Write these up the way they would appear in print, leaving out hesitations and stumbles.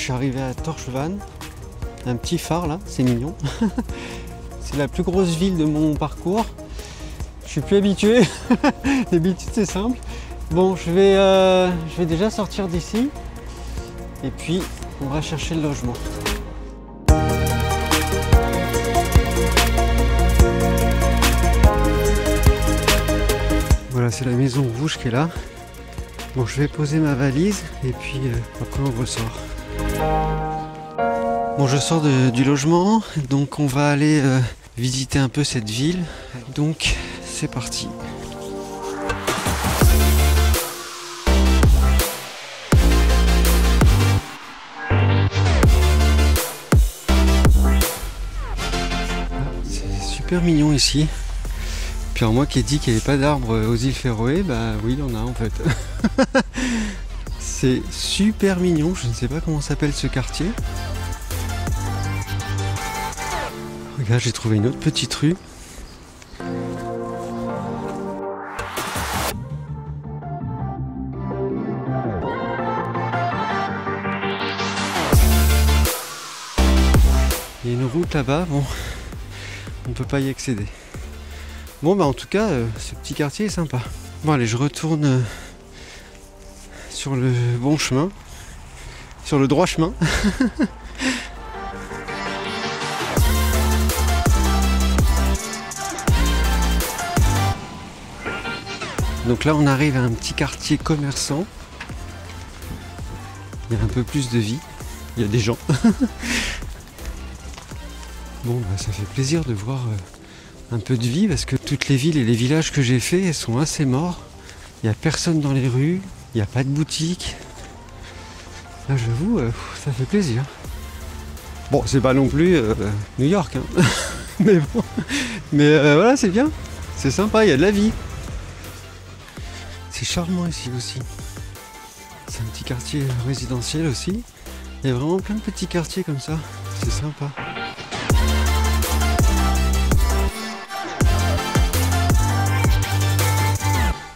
suis arrivé à Torchvann, un petit phare là, c'est mignon. C'est la plus grosse ville de mon parcours. Je suis plus habitué, d'habitude c'est simple. Bon, je vais déjà sortir d'ici et puis on va chercher le logement. Voilà, c'est la maison rouge qui est là. Bon, je vais poser ma valise et puis après on ressort. Bon, je sors du logement, donc on va aller visiter un peu cette ville. Donc, c'est parti. C'est super mignon ici. Puis alors moi qui ai dit qu'il n'y avait pas d'arbres aux îles Féroé, bah oui, il y en a en fait. C'est super mignon, je ne sais pas comment s'appelle ce quartier. Regarde, j'ai trouvé une autre petite rue. Il y a une route là-bas, bon, on ne peut pas y accéder. Bon bah en tout cas, ce petit quartier est sympa. Bon allez, je retourne sur le bon chemin, sur le droit chemin. Donc là on arrive à un petit quartier commerçant. Il y a un peu plus de vie, il y a des gens. Bon bah ça fait plaisir de voir un peu de vie parce que toutes les villes et les villages que j'ai fait elles sont assez morts. Il n'y a personne dans les rues, il n'y a pas de boutique. Là j'avoue, ça fait plaisir. Bon, c'est pas non plus New York, hein. Mais bon, mais voilà, c'est bien, c'est sympa, il y a de la vie. C'est charmant ici aussi. C'est un petit quartier résidentiel aussi. Il y a vraiment plein de petits quartiers comme ça, c'est sympa.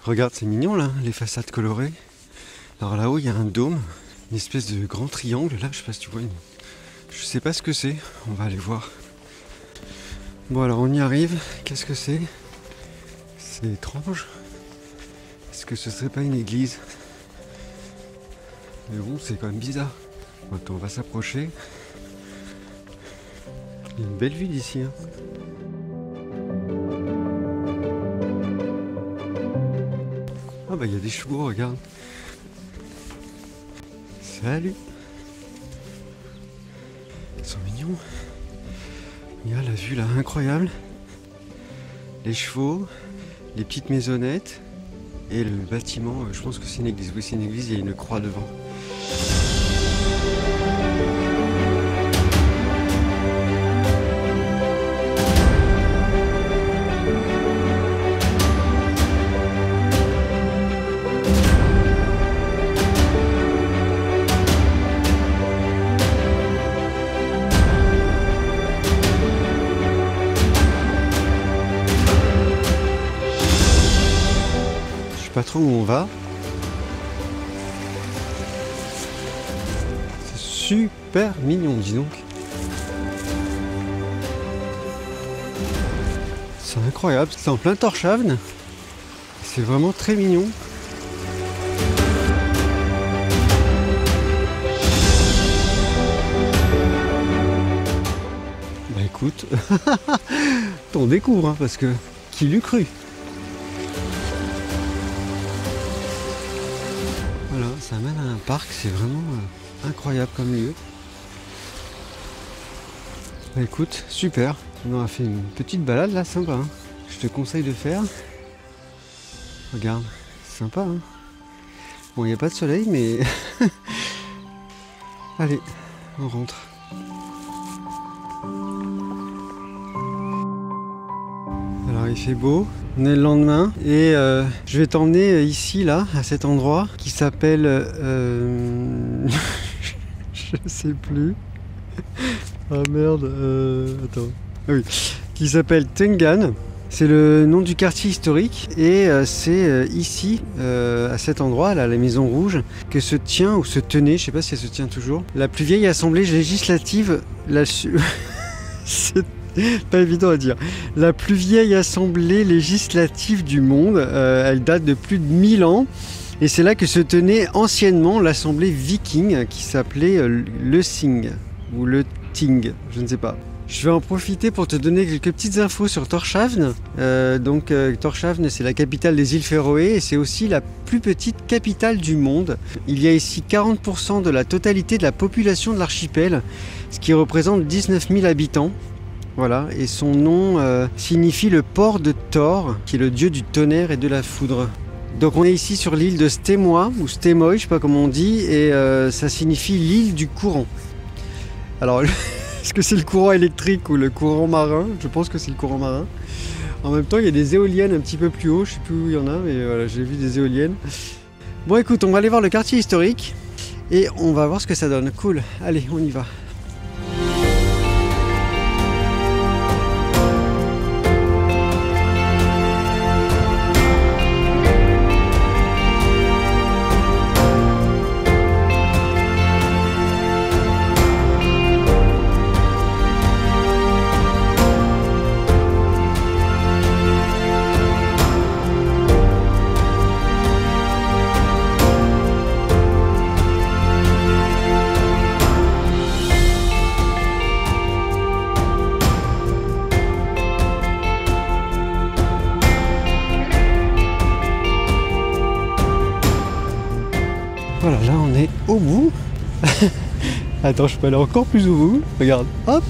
Regarde, c'est mignon là, les façades colorées. Alors là-haut, il y a un dôme, une espèce de grand triangle. Là, je sais pas si tu vois, je sais pas ce que c'est. On va aller voir. Bon, alors on y arrive. Qu'est-ce que c'est? C'est étrange. Est-ce que ce serait pas une église? Mais bon, c'est quand même bizarre. Attends, on va s'approcher. Il y a une belle vue d'ici, hein. Ah bah il y a des chevaux, regarde. Salut. Ils sont mignons. Regarde la vue là, incroyable. Les chevaux, les petites maisonnettes et le bâtiment, je pense que c'est une église. Oui, c'est une église, il y a une croix devant. Pas trop où on va. C'est super mignon, dis donc. C'est incroyable, c'est en plein Torchvann. C'est vraiment très mignon. Bah écoute, on découvre hein, parce que qui l'eût cru? Voilà, ça mène à un parc, c'est vraiment incroyable comme lieu. Bah écoute, super. On a fait une petite balade là, sympa. Hein. Je te conseille de faire. Regarde, c'est sympa. Hein. Bon, il n'y a pas de soleil, mais... Allez, on rentre. Alors il fait beau, on est le lendemain et je vais t'emmener ici là, à cet endroit qui s'appelle... je sais plus. Ah merde, attends. Ah oui, qui s'appelle Tengan. C'est le nom du quartier historique et c'est ici, à cet endroit, là, la Maison Rouge, que se tient ou se tenait, je sais pas si elle se tient toujours, la plus vieille assemblée législative. C'est pas évident à dire. La plus vieille assemblée législative du monde, elle date de plus de 1000 ans. Et c'est là que se tenait anciennement l'assemblée viking qui s'appelait le Sing ou le Ting, je ne sais pas. Je vais en profiter pour te donner quelques petites infos sur Tórshavn. Tórshavn, c'est la capitale des îles Féroé et c'est aussi la plus petite capitale du monde. Il y a ici 40% de la totalité de la population de l'archipel, ce qui représente 19 000 habitants. Voilà, et son nom signifie le port de Thor, qui est le dieu du tonnerre et de la foudre. Donc on est ici sur l'île de Stémois, ou Stémoy, je sais pas comment on dit, et ça signifie l'île du courant. Alors, est-ce que c'est le courant électrique ou le courant marin? Je pense que c'est le courant marin. En même temps, il y a des éoliennes un petit peu plus haut, je sais plus où il y en a, mais voilà, j'ai vu des éoliennes. Bon écoute, on va aller voir le quartier historique, et on va voir ce que ça donne. Cool, allez, on y va. Voilà, là on est au bout. Attends, je peux aller encore plus au bout. Regarde, hop.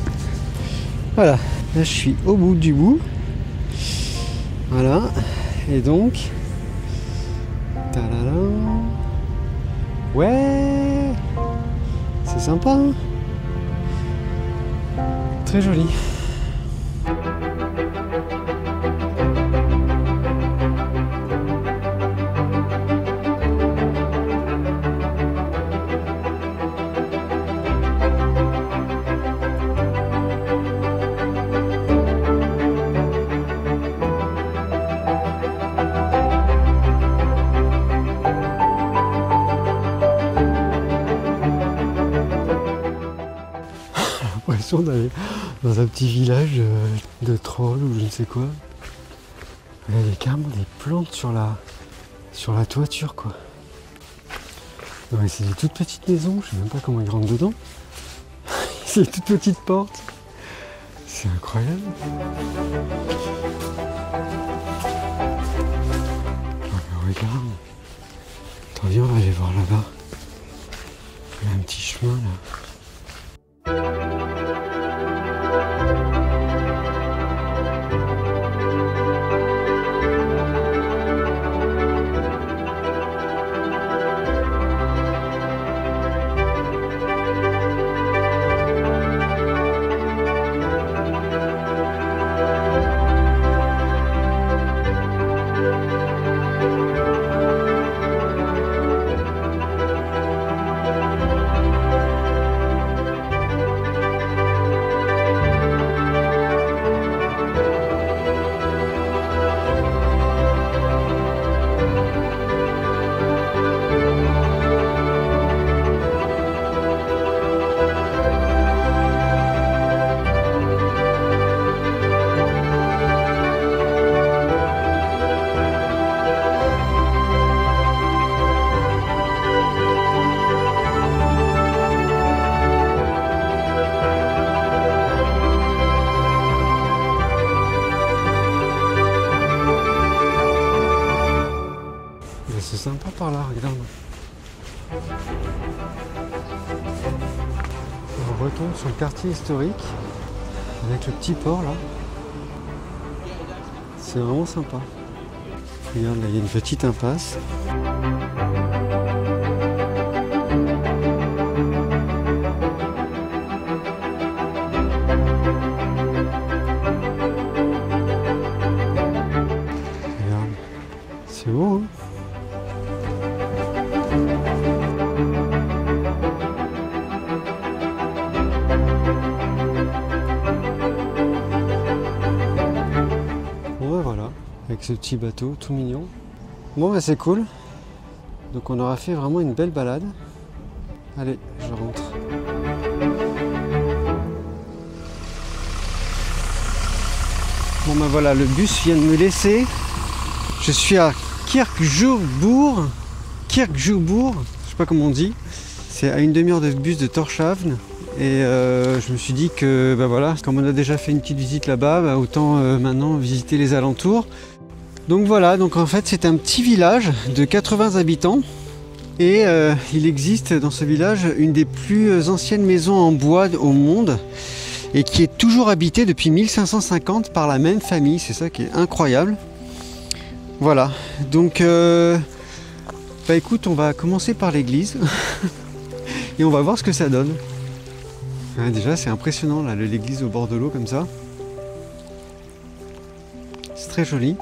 Voilà, là je suis au bout du bout. Voilà, et donc... Tadada. Ouais, c'est sympa, hein, très joli. L'impression d'aller dans un petit village de trolls ou je ne sais quoi. Il y a carrément des plantes sur la toiture, quoi. Non mais c'est des toutes petites maisons, je sais même pas comment ils rentrent dedans. C'est des toutes petites portes. C'est incroyable. Oh, mais regarde. Attends, viens, on va aller voir là-bas. Il y a un petit chemin là. C'est sympa par là, regarde. On retourne sur le quartier historique avec le petit port là. C'est vraiment sympa. Regarde, là il y a une petite impasse. Regarde, c'est beau, hein? ce petit bateau tout mignon. Bon bah c'est cool. Donc on aura fait vraiment une belle balade. Allez, je rentre. Bon bah voilà, le bus vient de me laisser. Je suis à Kirkjubor. Kirkjubor, je sais pas comment on dit. C'est à une demi-heure de bus de Tórshavn. Et je me suis dit que bah voilà, comme on a déjà fait une petite visite là-bas, bah autant maintenant visiter les alentours. Donc voilà, donc en fait c'est un petit village de 80 habitants. Et il existe dans ce village une des plus anciennes maisons en bois au monde. Et qui est toujours habitée depuis 1550 par la même famille. C'est ça qui est incroyable. Voilà, donc bah écoute, on va commencer par l'église. Et on va voir ce que ça donne. Ouais, déjà c'est impressionnant là, l'église au bord de l'eau comme ça. C'est très joli.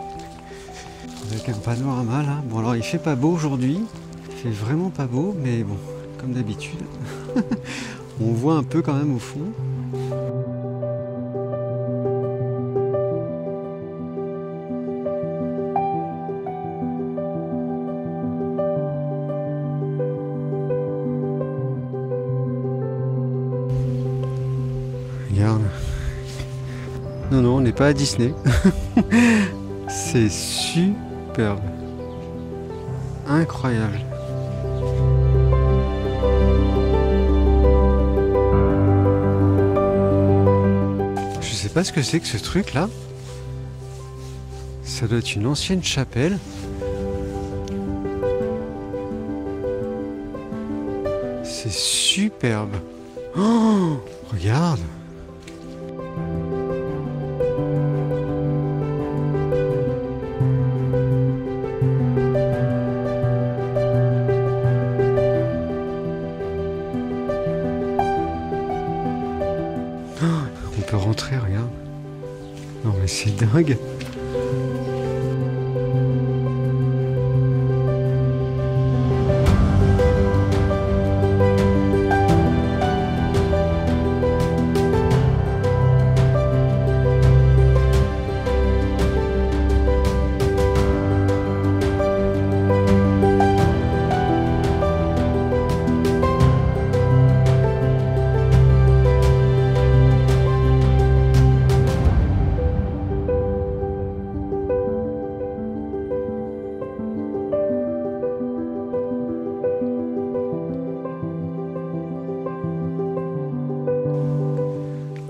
Avec un panorama là. Bon alors il fait pas beau aujourd'hui. Il fait vraiment pas beau, mais bon, comme d'habitude. On voit un peu quand même au fond. Regarde. Non, non, on n'est pas à Disney. C'est superbe. Incroyable. Je sais pas ce que c'est que ce truc là. Ça doit être une ancienne chapelle. C'est superbe. Oh, regarde. On peut rentrer, regarde. Non mais c'est dingue.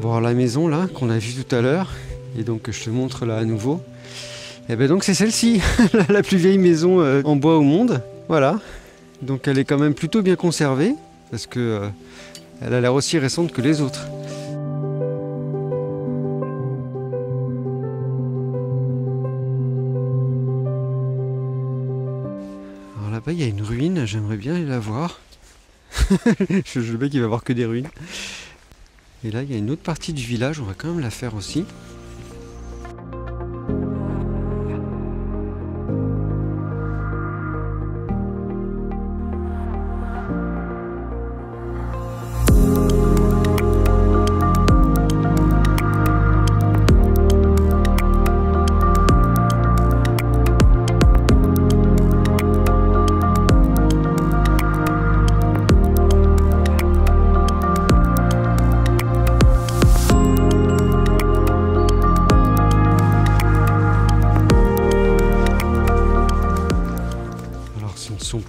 Bon, alors la maison là qu'on a vue tout à l'heure, et donc je te montre là à nouveau, et ben donc c'est celle-ci, la plus vieille maison en bois au monde. Voilà, donc elle est quand même plutôt bien conservée parce que elle a l'air aussi récente que les autres. Alors là-bas il y a une ruine, j'aimerais bien aller la voir. Je veux bien qu'il va voir que des ruines. Et là, il y a une autre partie du village, on va quand même la faire aussi.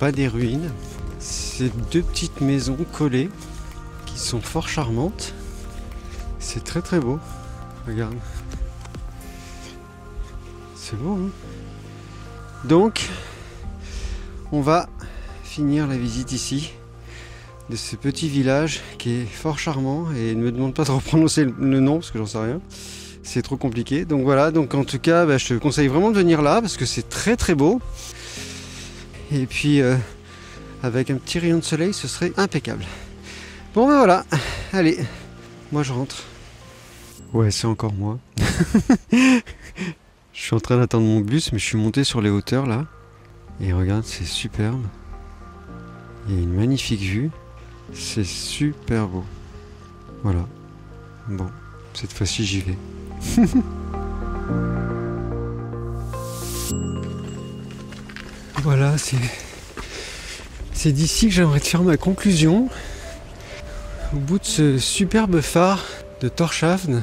Pas des ruines, c'est deux petites maisons collées qui sont fort charmantes. C'est très très beau, regarde, c'est beau hein. Donc on va finir la visite ici de ce petit village qui est fort charmant, et ne me demande pas de reprononcer le nom parce que j'en sais rien, c'est trop compliqué. Donc voilà, donc en tout cas bah, je te conseille vraiment de venir là parce que c'est très très beau. Et puis avec un petit rayon de soleil, ce serait impeccable. Bon ben voilà, allez, moi je rentre. Ouais, c'est encore moi. Je suis en train d'attendre mon bus, mais je suis monté sur les hauteurs là. Et regarde, c'est superbe. Il y a une magnifique vue. C'est super beau. Voilà. Bon, cette fois-ci j'y vais. Voilà, c'est d'ici que j'aimerais te faire ma conclusion. Au bout de ce superbe phare de Tórshavn,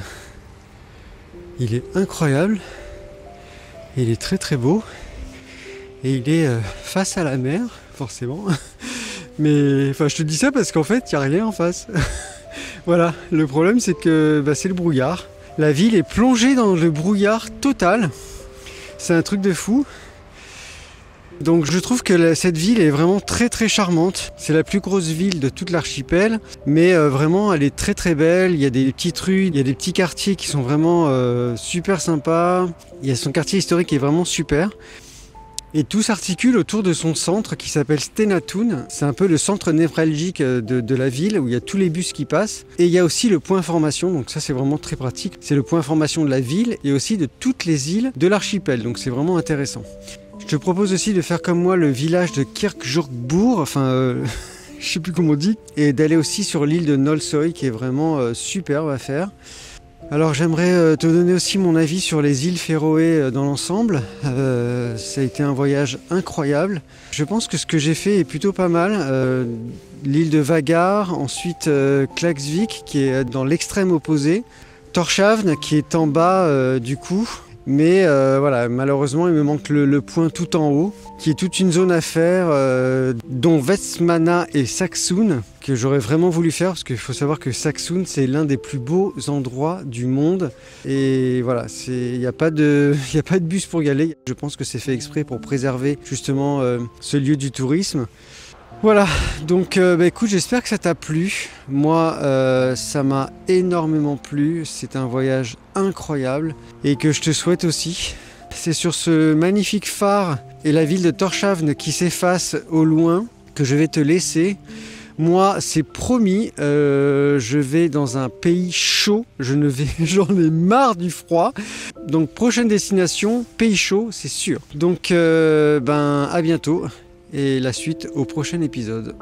il est incroyable, il est très très beau, et il est face à la mer, forcément. Mais enfin, je te dis ça parce qu'en fait, il n'y a rien en face. Voilà, le problème c'est que c'est le brouillard. La ville est plongée dans le brouillard total. C'est un truc de fou. Donc je trouve que cette ville est vraiment très très charmante. C'est la plus grosse ville de toute l'archipel, mais vraiment elle est très très belle. Il y a des petites rues, il y a des petits quartiers qui sont vraiment super sympas. Il y a son quartier historique qui est vraiment super. Et tout s'articule autour de son centre qui s'appelle Stenatun. C'est un peu le centre névralgique de la ville où il y a tous les bus qui passent. Et il y a aussi le point information, donc ça c'est vraiment très pratique. C'est le point information de la ville et aussi de toutes les îles de l'archipel, donc c'est vraiment intéressant. Je te propose aussi de faire comme moi le village de Kirkjurkbur, je sais plus comment on dit, et d'aller aussi sur l'île de Nólsoy qui est vraiment superbe à faire. Alors j'aimerais te donner aussi mon avis sur les îles Féroé dans l'ensemble. Ça a été un voyage incroyable. Je pense que ce que j'ai fait est plutôt pas mal. L'île de Vágar, ensuite Klaksvík qui est dans l'extrême opposé, Tórshavn qui est en bas du coup. Mais voilà, malheureusement il me manque le point tout en haut, qui est toute une zone à faire, dont Vestmanna et Saksun, que j'aurais vraiment voulu faire, parce qu'il faut savoir que Saksun c'est l'un des plus beaux endroits du monde. Et voilà, il n'y a pas de bus pour y aller. Je pense que c'est fait exprès pour préserver justement ce lieu du tourisme. Voilà, donc écoute, j'espère que ça t'a plu. Moi, ça m'a énormément plu. C'est un voyage incroyable et que je te souhaite aussi. C'est sur ce magnifique phare et la ville de Tórshavn qui s'efface au loin que je vais te laisser. Moi, c'est promis, je vais dans un pays chaud. J'en ai marre du froid. Donc, prochaine destination, pays chaud, c'est sûr. Donc, à bientôt. Et la suite au prochain épisode.